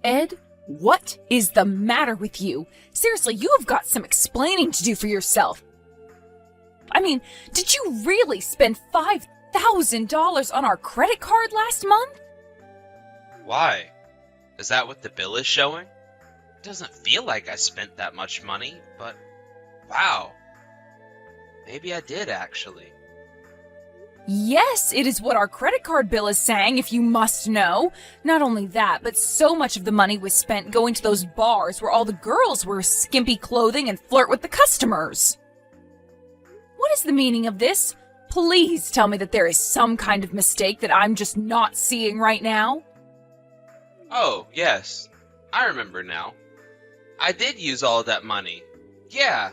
Ed, what is the matter with you? Seriously, you have got some explaining to do for yourself. I mean, did you really spend $5,000 on our credit card last month? Why? Is that what the bill is showing? It doesn't feel like I spent that much money, but wow. Maybe I did actually. Yes, it is what our credit card bill is saying, if you must know. Not only that, but so much of the money was spent going to those bars where all the girls wear skimpy clothing and flirt with the customers. What is the meaning of this? Please tell me that there is some kind of mistake that I'm just not seeing right now. Oh, yes. I remember now. I did use all of that money. Yeah.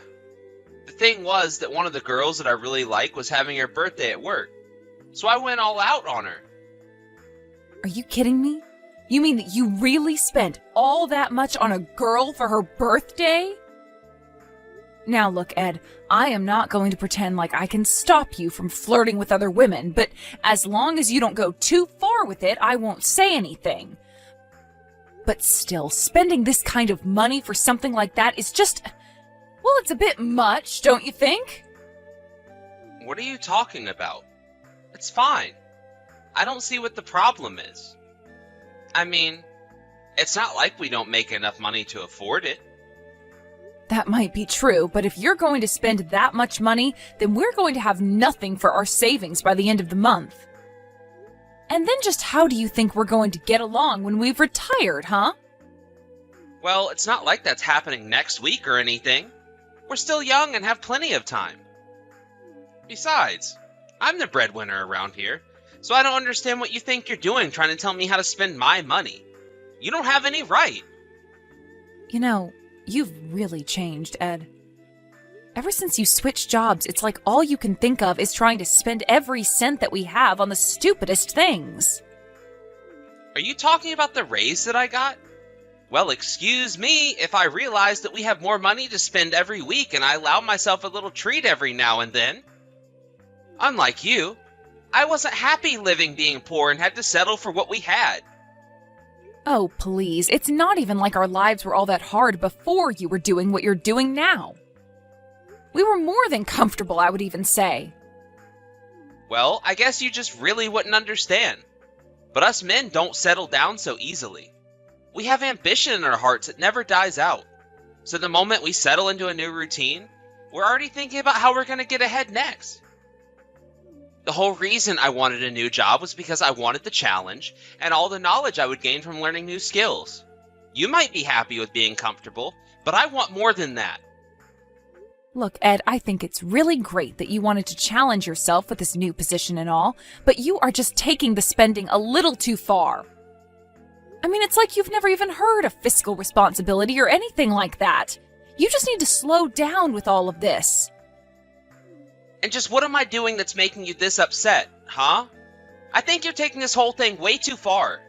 The thing was that one of the girls that I really like was having her birthday at work. So I went all out on her. Are you kidding me? You mean that you really spent all that much on a girl for her birthday? Now look, Ed, I am not going to pretend like I can stop you from flirting with other women, but as long as you don't go too far with it, I won't say anything. But still, spending this kind of money for something like that is just, well, it's a bit much, don't you think? What are you talking about? It's fine. I don't see what the problem is. I mean, it's not like we don't make enough money to afford it. That might be true, but if you're going to spend that much money, then we're going to have nothing for our savings by the end of the month. And then just how do you think we're going to get along when we've retired, huh? Well, it's not like that's happening next week or anything. We're still young and have plenty of time. Besides, I'm the breadwinner around here, so I don't understand what you think you're doing trying to tell me how to spend my money. You don't have any right. You know, you've really changed, Ed. Ever since you switched jobs, it's like all you can think of is trying to spend every cent that we have on the stupidest things. Are you talking about the raise that I got? Well, excuse me if I realize that we have more money to spend every week and I allow myself a little treat every now and then. Unlike you, I wasn't happy living being poor and had to settle for what we had. Oh, please, it's not even like our lives were all that hard before you were doing what you're doing now. We were more than comfortable, I would even say. Well, I guess you just really wouldn't understand. But us men don't settle down so easily. We have ambition in our hearts that never dies out. So the moment we settle into a new routine, we're already thinking about how we're going to get ahead next. The whole reason I wanted a new job was because I wanted the challenge and all the knowledge I would gain from learning new skills. You might be happy with being comfortable, but I want more than that. Look, Ed, I think it's really great that you wanted to challenge yourself with this new position and all, but you are just taking the spending a little too far. I mean, it's like you've never even heard of fiscal responsibility or anything like that. You just need to slow down with all of this. And just what am I doing that's making you this upset, huh? I think you're taking this whole thing way too far.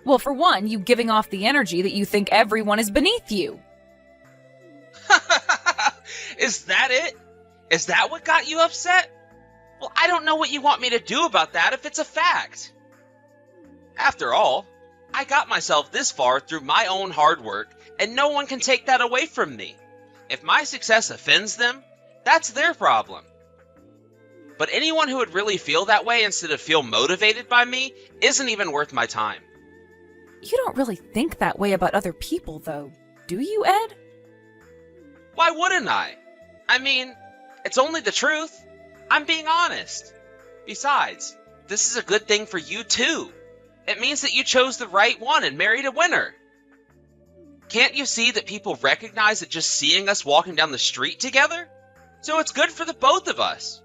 Well, for one, you giving off the energy that you think everyone is beneath you. Is that it? Is that what got you upset? Well, I don't know what you want me to do about that if it's a fact. After all, I got myself this far through my own hard work, and no one can take that away from me. If my success offends them, that's their problem. But anyone who would really feel that way instead of feel motivated by me isn't even worth my time. You don't really think that way about other people, though, do you, Ed? Why wouldn't I? I mean, it's only the truth. I'm being honest. Besides, this is a good thing for you too. It means that you chose the right one and married a winner. Can't you see that people recognize it just seeing us walking down the street together? So it's good for the both of us.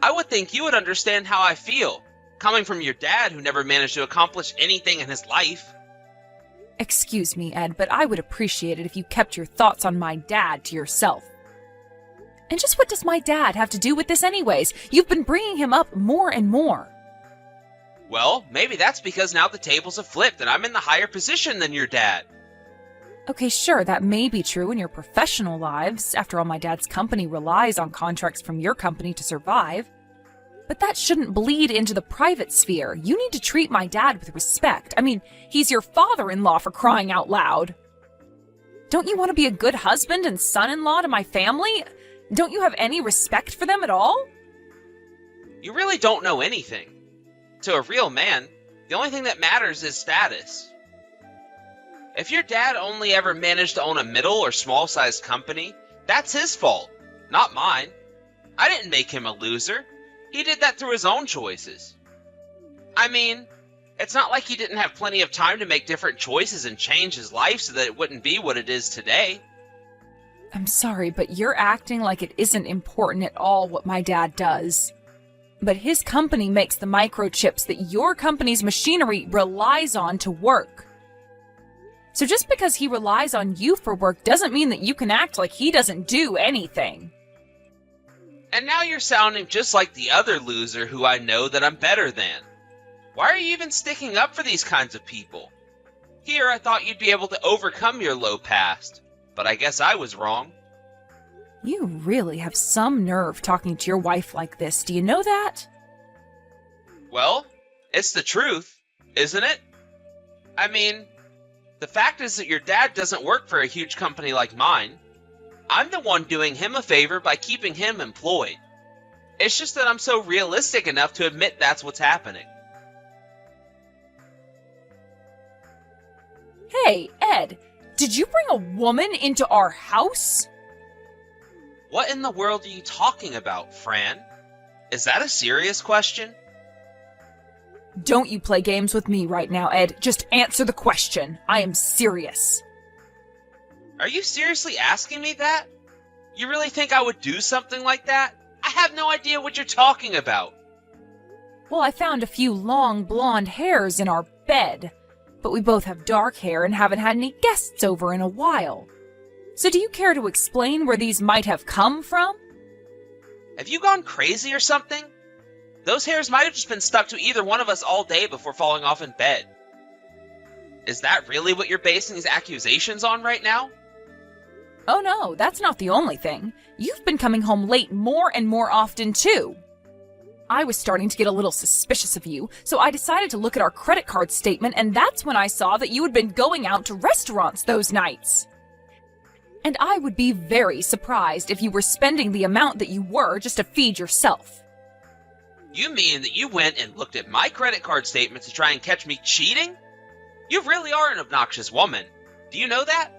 I would think you would understand how I feel, coming from your dad who never managed to accomplish anything in his life. Excuse me, Ed, but I would appreciate it if you kept your thoughts on my dad to yourself. And just what does my dad have to do with this anyways? You've been bringing him up more and more. Well, maybe that's because now the tables have flipped and I'm in the higher position than your dad. Okay, sure, that may be true in your professional lives. After all, my dad's company relies on contracts from your company to survive. But that shouldn't bleed into the private sphere. You need to treat my dad with respect. I mean, he's your father-in-law, for crying out loud. Don't you want to be a good husband and son-in-law to my family? Don't you have any respect for them at all? You really don't know anything. To a real man, the only thing that matters is status. If your dad only ever managed to own a middle or small-sized company, that's his fault, not mine. I didn't make him a loser. He did that through his own choices. I mean, it's not like he didn't have plenty of time to make different choices and change his life so that it wouldn't be what it is today. I'm sorry, but you're acting like it isn't important at all what my dad does. But his company makes the microchips that your company's machinery relies on to work. So just because he relies on you for work doesn't mean that you can act like he doesn't do anything. And now you're sounding just like the other loser who I know that I'm better than. Why are you even sticking up for these kinds of people? Here I thought you'd be able to overcome your low past, but I guess I was wrong. You really have some nerve talking to your wife like this, do you know that? Well, it's the truth, isn't it? I mean, the fact is that your dad doesn't work for a huge company like mine. I'm the one doing him a favor by keeping him employed. It's just that I'm so realistic enough to admit that's what's happening. Hey, Ed, did you bring a woman into our house? What in the world are you talking about, Fran? Is that a serious question? Don't you play games with me right now, Ed. Just answer the question. I am serious. Are you seriously asking me that? You really think I would do something like that? I have no idea what you're talking about. Well, I found a few long blonde hairs in our bed, but we both have dark hair and haven't had any guests over in a while. So do you care to explain where these might have come from? Have you gone crazy or something? Those hairs might have just been stuck to either one of us all day before falling off in bed. Is that really what you're basing these accusations on right now? Oh no, that's not the only thing. You've been coming home late more and more often too. I was starting to get a little suspicious of you, so I decided to look at our credit card statement, and that's when I saw that you had been going out to restaurants those nights. And I would be very surprised if you were spending the amount that you were just to feed yourself. You mean that you went and looked at my credit card statement to try and catch me cheating? You really are an obnoxious woman. Do you know that?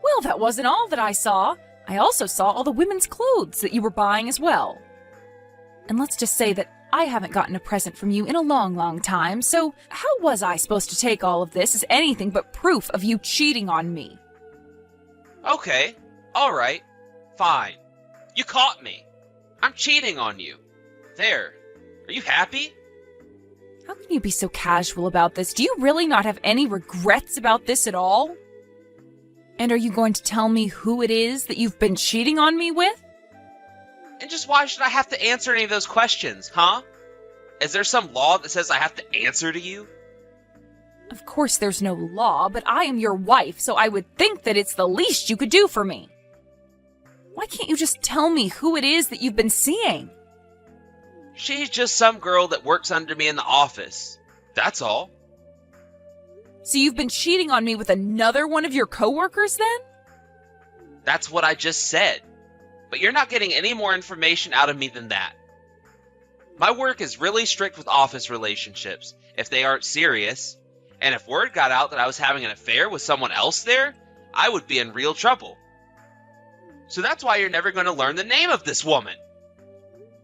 Well, that wasn't all that I saw. I also saw all the women's clothes that you were buying as well. And let's just say that I haven't gotten a present from you in a long, long time, so how was I supposed to take all of this as anything but proof of you cheating on me? Okay, alright, fine. You caught me. I'm cheating on you. There. Are you happy? How can you be so casual about this? Do you really not have any regrets about this at all? And are you going to tell me who it is that you've been cheating on me with? And just why should I have to answer any of those questions, huh? Is there some law that says I have to answer to you? Of course there's no law, but I am your wife, so I would think that it's the least you could do for me. Why can't you just tell me who it is that you've been seeing? She's just some girl that works under me in the office. That's all. So you've been cheating on me with another one of your coworkers then? That's what I just said. But you're not getting any more information out of me than that. My work is really strict with office relationships, if they aren't serious. And if word got out that I was having an affair with someone else there, I would be in real trouble. So that's why you're never going to learn the name of this woman.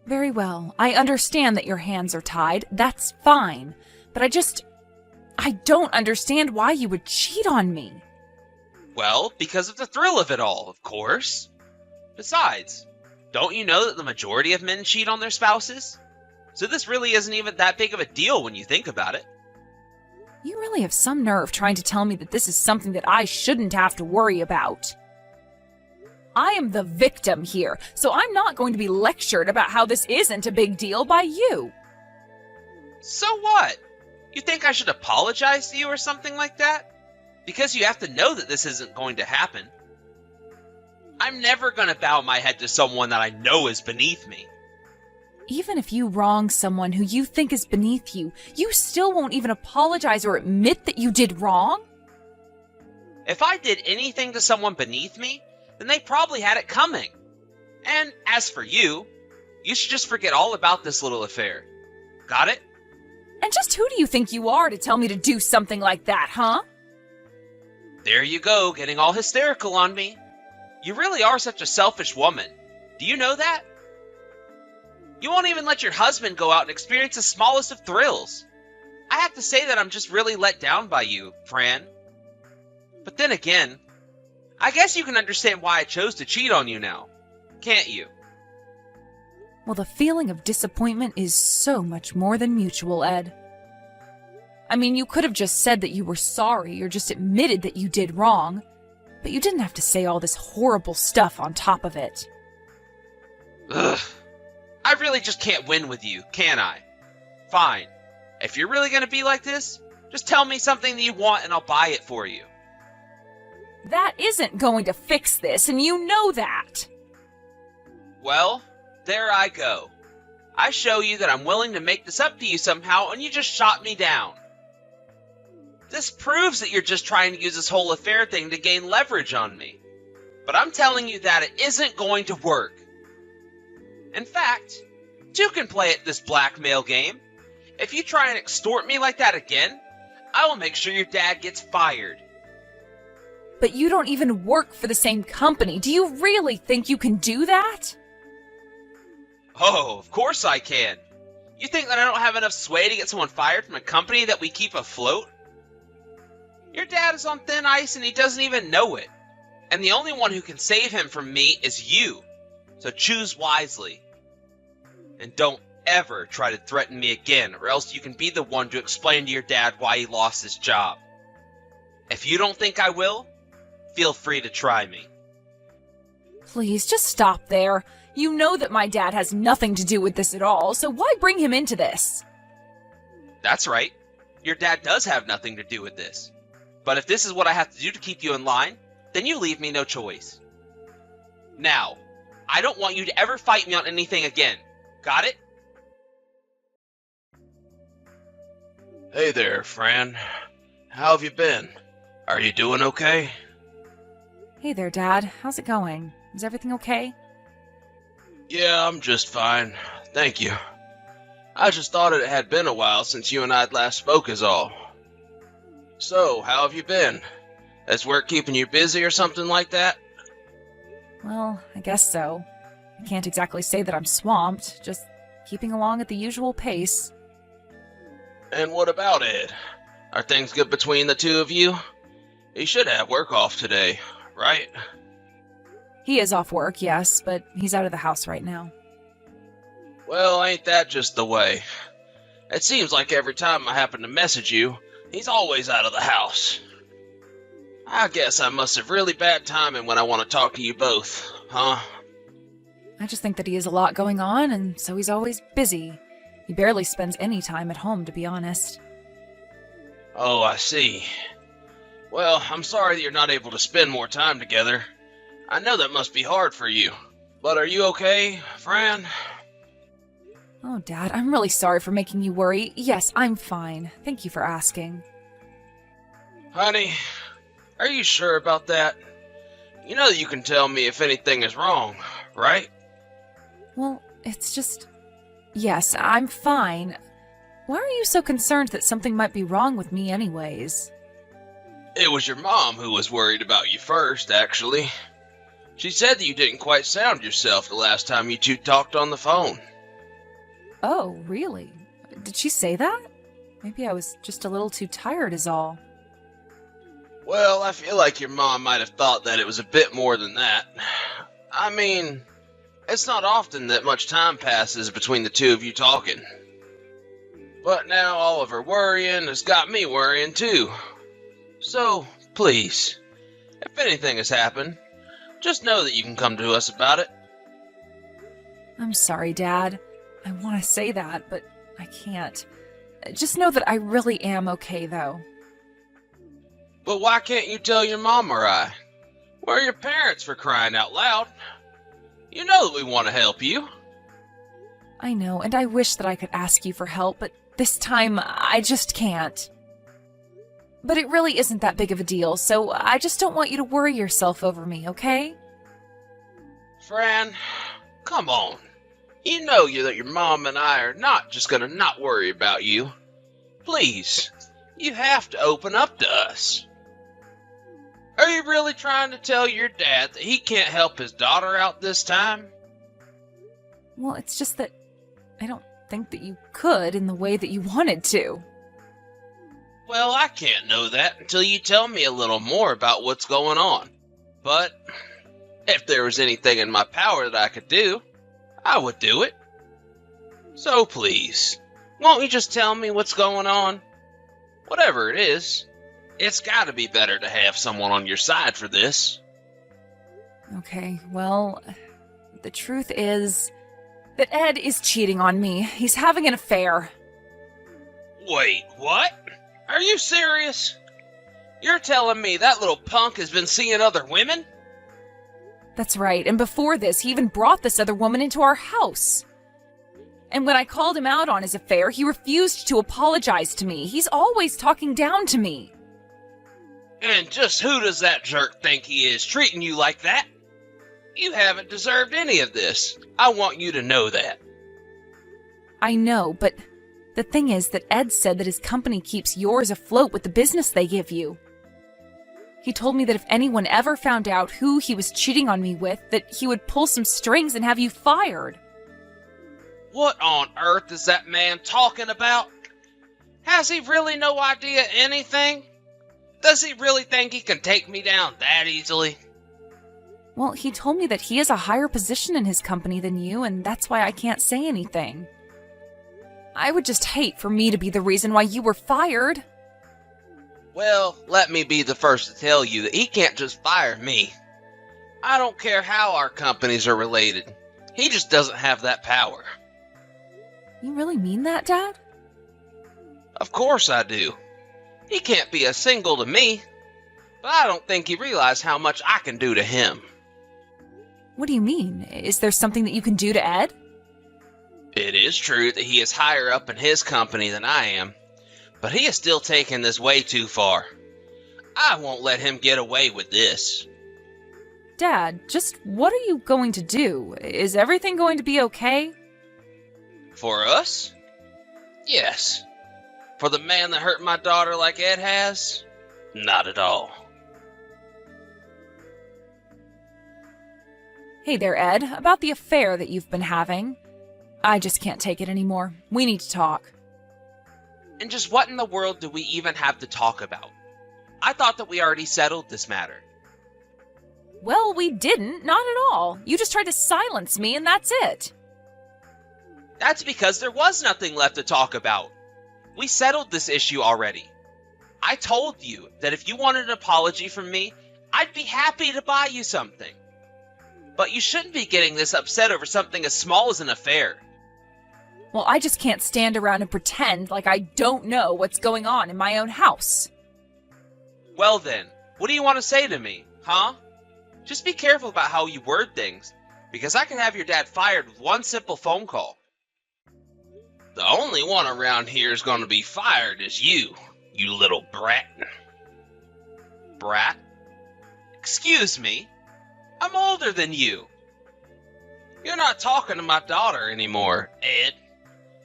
Very well. I understand that your hands are tied. That's fine. But I don't understand why you would cheat on me. Well, because of the thrill of it all, of course. Besides, don't you know that the majority of men cheat on their spouses? So this really isn't even that big of a deal when you think about it. You really have some nerve trying to tell me that this is something that I shouldn't have to worry about. I am the victim here, so I'm not going to be lectured about how this isn't a big deal by you. So what? You think I should apologize to you or something like that? Because you have to know that this isn't going to happen. I'm never going to bow my head to someone that I know is beneath me. Even if you wrong someone who you think is beneath you, you still won't even apologize or admit that you did wrong? If I did anything to someone beneath me, then they probably had it coming. And as for you, you should just forget all about this little affair. Got it? And just who do you think you are to tell me to do something like that, huh? There you go, getting all hysterical on me. You really are such a selfish woman. Do you know that? You won't even let your husband go out and experience the smallest of thrills. I have to say that I'm just really let down by you, Fran. But then again, I guess you can understand why I chose to cheat on you now, can't you? Well, the feeling of disappointment is so much more than mutual, Ed. I mean, you could have just said that you were sorry or just admitted that you did wrong, but you didn't have to say all this horrible stuff on top of it. Ugh. I really just can't win with you, can I? Fine. If you're really gonna be like this, just tell me something that you want and I'll buy it for you. That isn't going to fix this, and you know that. Well, there I go. I show you that I'm willing to make this up to you somehow, and you just shot me down. This proves that you're just trying to use this whole affair thing to gain leverage on me. But I'm telling you that it isn't going to work. In fact, two can play at this blackmail game. If you try and extort me like that again, I will make sure your dad gets fired. But you don't even work for the same company. Do you really think you can do that? Oh, of course I can. You think that I don't have enough sway to get someone fired from a company that we keep afloat? Your dad is on thin ice and he doesn't even know it. And the only one who can save him from me is you. So choose wisely. And don't ever try to threaten me again, or else you can be the one to explain to your dad why he lost his job. If you don't think I will, feel free to try me. Please, just stop there. You know that my dad has nothing to do with this at all, so why bring him into this? That's right. Your dad does have nothing to do with this. But if this is what I have to do to keep you in line, then you leave me no choice. Now, I don't want you to ever fight me on anything again. Got it? Hey there, Fran. How have you been? Are you doing okay? Hey there, Dad. How's it going? Is everything okay? Yeah, I'm just fine. Thank you. I just thought it had been a while since you and I had last spoke is all. So, how have you been? Is work keeping you busy or something like that? Well, I guess so. I can't exactly say that I'm swamped, just keeping along at the usual pace. And what about Ed? Are things good between the two of you? He should have work off today, right? He is off work, yes, but he's out of the house right now. Well, ain't that just the way? It seems like every time I happen to message you, he's always out of the house. I guess I must have really bad timing when I want to talk to you both, huh? I just think that he has a lot going on, and so he's always busy. He barely spends any time at home, to be honest. Oh, I see. Well, I'm sorry that you're not able to spend more time together. I know that must be hard for you. But are you okay, Fran? Oh, Dad, I'm really sorry for making you worry. Yes, I'm fine. Thank you for asking. Honey, are you sure about that? You know that you can tell me if anything is wrong, right? Well, it's just... Yes, I'm fine. Why are you so concerned that something might be wrong with me anyways? It was your mom who was worried about you first, actually. She said that you didn't quite sound yourself the last time you two talked on the phone. Oh, really? Did she say that? Maybe I was just a little too tired is all. Well, I feel like your mom might have thought that it was a bit more than that. I mean, it's not often that much time passes between the two of you talking. But now all of her worrying has got me worrying too. So, please, if anything has happened, just know that you can come to us about it. I'm sorry, Dad. I want to say that, but I can't. Just know that I really am okay, though. But why can't you tell your mom or I? We're your parents, for crying out loud. You know that we want to help you. I know, and I wish that I could ask you for help, but this time I just can't. But it really isn't that big of a deal, so I just don't want you to worry yourself over me, okay? Fran, come on. You know that your mom and I are not just gonna not worry about you. Please, you have to open up to us. Are you really trying to tell your dad that he can't help his daughter out this time? Well, it's just that I don't think that you could in the way that you wanted to. Well, I can't know that until you tell me a little more about what's going on. But if there was anything in my power that I could do, I would do it. So please, won't you just tell me what's going on? Whatever it is, it's gotta be better to have someone on your side for this. Okay, well, the truth is that Ed is cheating on me. He's having an affair. Wait, what? Are you serious? You're telling me that little punk has been seeing other women? That's right, and before this, he even brought this other woman into our house. And when I called him out on his affair, he refused to apologize to me. He's always talking down to me. And just who does that jerk think he is, treating you like that? You haven't deserved any of this. I want you to know that. I know, but the thing is that Ed said that his company keeps yours afloat with the business they give you. He told me that if anyone ever found out who he was cheating on me with, that he would pull some strings and have you fired. What on earth is that man talking about? Has he really no idea anything? Does he really think he can take me down that easily? Well, he told me that he has a higher position in his company than you, and that's why I can't say anything. I would just hate for me to be the reason why you were fired. Well, let me be the first to tell you that he can't just fire me. I don't care how our companies are related. He just doesn't have that power. You really mean that, Dad? Of course I do. He can't be a single to me, but I don't think he realized how much I can do to him. What do you mean? Is there something that you can do to Ed? It is true that he is higher up in his company than I am, but he is still taking this way too far. I won't let him get away with this. Dad, just what are you going to do? Is everything going to be okay? For us? Yes. For the man that hurt my daughter like Ed has? Not at all. Hey there, Ed. About the affair that you've been having. I just can't take it anymore. We need to talk. And just what in the world do we even have to talk about? I thought that we already settled this matter. Well, we didn't. Not at all. You just tried to silence me, and that's it. That's because there was nothing left to talk about. We settled this issue already. I told you that if you wanted an apology from me, I'd be happy to buy you something. But you shouldn't be getting this upset over something as small as an affair. Well, I just can't stand around and pretend like I don't know what's going on in my own house. Well then, what do you want to say to me, huh? Just be careful about how you word things, because I can have your dad fired with one simple phone call. The only one around here is going to be fired is you little brat. Brat? Excuse me? I'm older than you. You're not talking to my daughter anymore, Ed.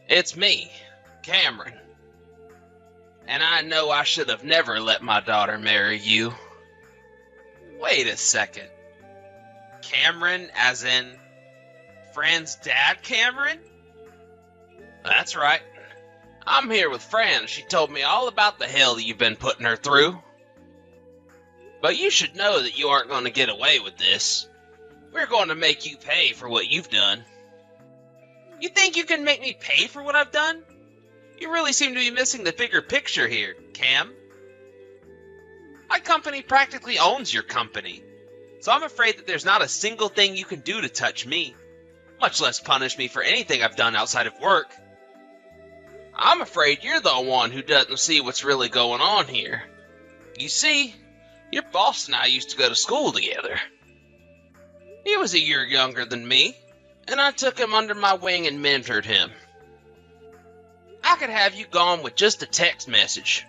It's me, Cameron. And I know I should have never let my daughter marry you. Wait a second. Cameron, as in Fran's dad, Cameron? That's right. I'm here with Fran. She told me all about the hell that you've been putting her through. But you should know that you aren't going to get away with this. We're going to make you pay for what you've done. You think you can make me pay for what I've done? You really seem to be missing the bigger picture here, Cam. My company practically owns your company, so I'm afraid that there's not a single thing you can do to touch me, much less punish me for anything I've done outside of work. I'm afraid you're the one who doesn't see what's really going on here. You see, your boss and I used to go to school together. He was a year younger than me, and I took him under my wing and mentored him. I could have you gone with just a text message.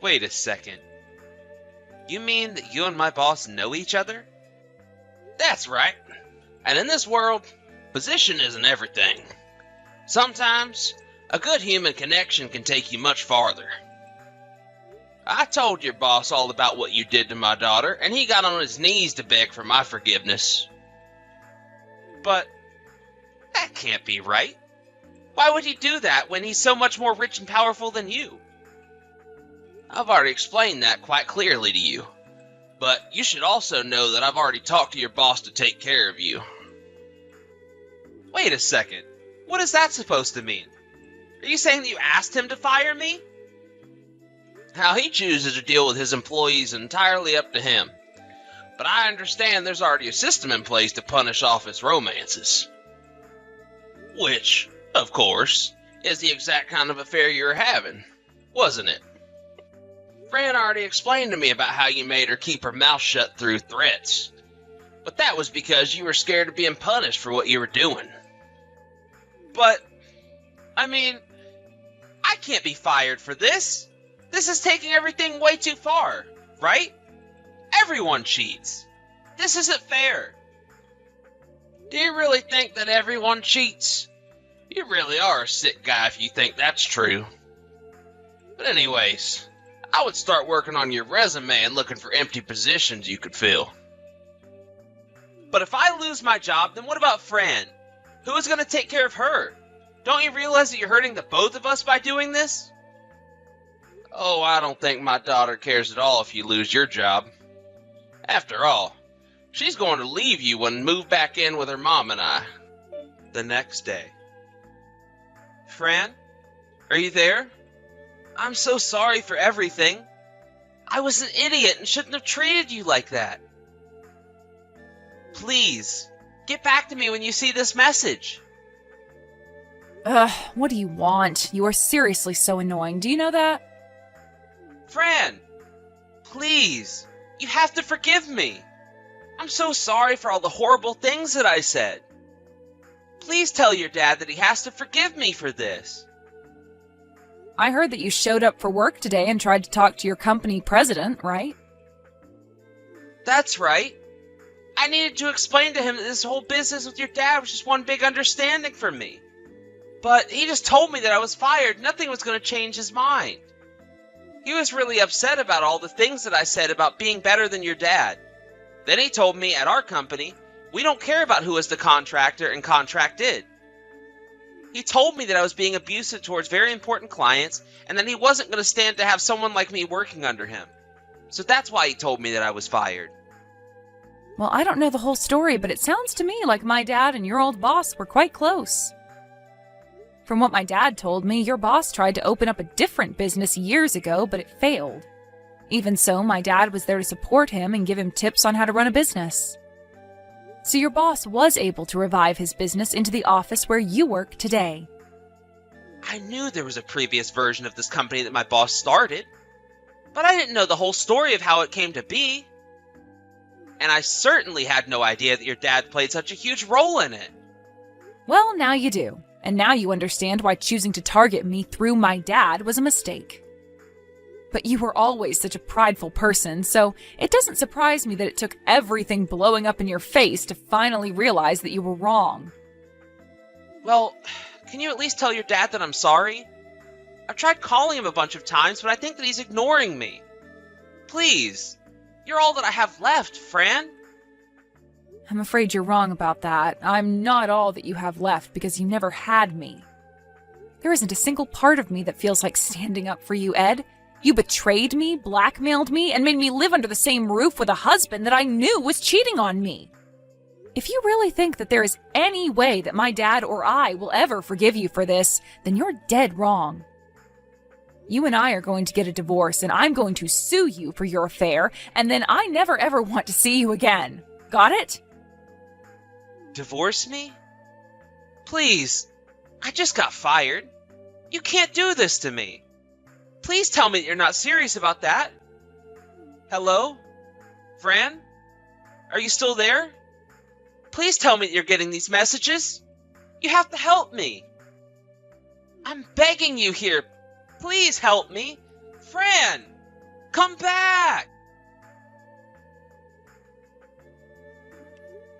Wait a second. You mean that you and my boss know each other? That's right. And in this world, position isn't everything. Sometimes, a good human connection can take you much farther. I told your boss all about what you did to my daughter, and he got on his knees to beg for my forgiveness. But that can't be right. Why would he do that when he's so much more rich and powerful than you? I've already explained that quite clearly to you, but you should also know that I've already talked to your boss to take care of you. Wait a second. What is that supposed to mean? Are you saying that you asked him to fire me? How he chooses to deal with his employees is entirely up to him. But I understand there's already a system in place to punish office romances. Which, of course, is the exact kind of affair you were having, wasn't it? Fran already explained to me about how you made her keep her mouth shut through threats. But that was because you were scared of being punished for what you were doing. But, I mean, I can't be fired for this. This is taking everything way too far, right? Everyone cheats. This isn't fair. Do you really think that everyone cheats? You really are a sick guy if you think that's true. But anyways, I would start working on your resume and looking for empty positions you could fill. But if I lose my job, then what about Fran? Who is going to take care of her? Don't you realize that you're hurting the both of us by doing this? Oh, I don't think my daughter cares at all if you lose your job. After all, she's going to leave you and move back in with her mom and I. The next day. Fran, are you there? I'm so sorry for everything. I was an idiot and shouldn't have treated you like that. Please, get back to me when you see this message. Ugh, what do you want? You are seriously so annoying. Do you know that? Fran, please, you have to forgive me. I'm so sorry for all the horrible things that I said. Please tell your dad that he has to forgive me for this. I heard that you showed up for work today and tried to talk to your company president, right? That's right. I needed to explain to him that this whole business with your dad was just one big understanding for me. But he just told me that I was fired. Nothing was going to change his mind. He was really upset about all the things that I said about being better than your dad. Then he told me at our company, we don't care about who is the contractor and contracted. He told me that I was being abusive towards very important clients and that he wasn't going to stand to have someone like me working under him. So that's why he told me that I was fired. Well, I don't know the whole story, but it sounds to me like my dad and your old boss were quite close. From what my dad told me, your boss tried to open up a different business years ago, but it failed. Even so, my dad was there to support him and give him tips on how to run a business. So your boss was able to revive his business into the office where you work today. I knew there was a previous version of this company that my boss started, but I didn't know the whole story of how it came to be. And I certainly had no idea that your dad played such a huge role in it. Well, now you do. And now you understand why choosing to target me through my dad was a mistake. But you were always such a prideful person, so it doesn't surprise me that it took everything blowing up in your face to finally realize that you were wrong. Well, can you at least tell your dad that I'm sorry? I've tried calling him a bunch of times, but I think that he's ignoring me. Please, you're all that I have left, Fran. I'm afraid you're wrong about that. I'm not all that you have left because you never had me. There isn't a single part of me that feels like standing up for you, Ed. You betrayed me, blackmailed me, and made me live under the same roof with a husband that I knew was cheating on me. If you really think that there is any way that my dad or I will ever forgive you for this, then you're dead wrong. You and I are going to get a divorce, and I'm going to sue you for your affair, and then I never ever want to see you again. Got it? Divorce me? Please, I just got fired. You can't do this to me. Please tell me that you're not serious about that. Hello? Fran? Are you still there? Please tell me that you're getting these messages. You have to help me. I'm begging you here. Please help me. Fran, come back.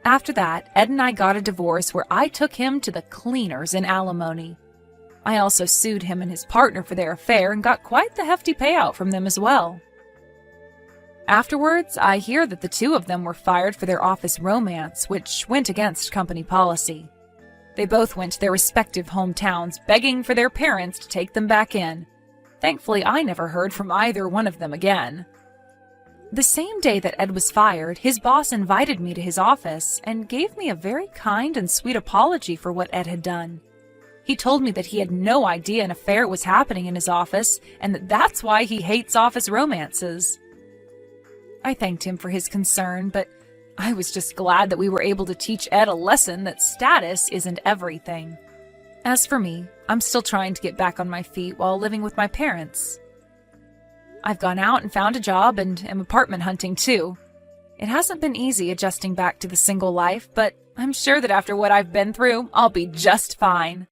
After that, Ed and I got a divorce where I took him to the cleaners in alimony. I also sued him and his partner for their affair and got quite the hefty payout from them as well. Afterwards, I hear that the two of them were fired for their office romance, which went against company policy. They both went to their respective hometowns, begging for their parents to take them back in. Thankfully, I never heard from either one of them again. The same day that Ed was fired, his boss invited me to his office and gave me a very kind and sweet apology for what Ed had done. He told me that he had no idea an affair was happening in his office and that that's why he hates office romances. I thanked him for his concern, but I was just glad that we were able to teach Ed a lesson that status isn't everything. As for me, I'm still trying to get back on my feet while living with my parents. I've gone out and found a job and am apartment hunting too. It hasn't been easy adjusting back to the single life, but I'm sure that after what I've been through, I'll be just fine.